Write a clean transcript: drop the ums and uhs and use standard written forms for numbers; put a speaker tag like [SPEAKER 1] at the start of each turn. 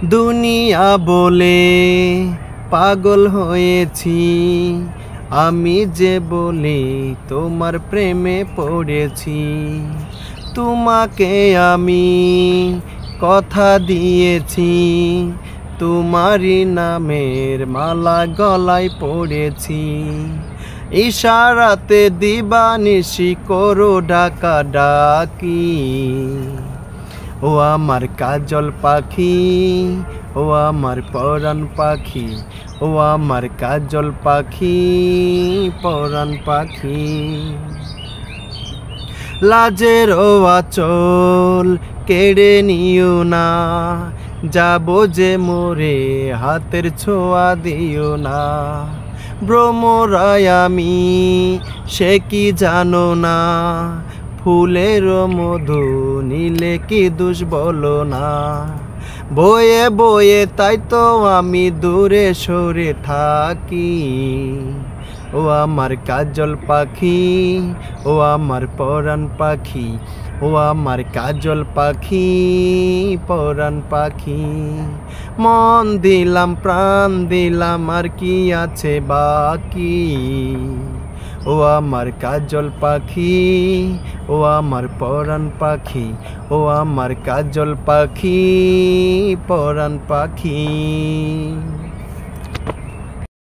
[SPEAKER 1] দুনিয়া বলে পাগল হয়েছি আমি যে বলি তোমার প্রেমে পড়েছি। তোমাকে আমি কথা দিয়েছি, তোমারই নামের মালা গলায় পড়েছি। ইশারাতে দিবানিশি করো ডাকা ডাকি, ও আমার কাজল পাখি, ও আমার পরাণ পাখি, ও আমার কাজল পাখি, পরাণ পাখি। লাজের আঁচল কেড়ে নিও না, যাবো যে মোরে হাতের ছোঁয়া দিও না। ভ্রমরায় আমি সে কি জানো না, ফুলের মধু নিলে কি দোষ বলো না। বয়ে বয়ে তাই তো আমি দূরে সরে থাকি, ও আমার কাজল পাখি, ও আমার পরাণ পাখি, ও আমার কাজল পাখি, পরাণ পাখি। মন দিলাম প্রাণ দিলাম আর কি আছে বাকি, ও আমার কাজল পাখি, ও আমার পরাণ পাখি, ও আমার কাজল পাখি, পরাণ পাখি।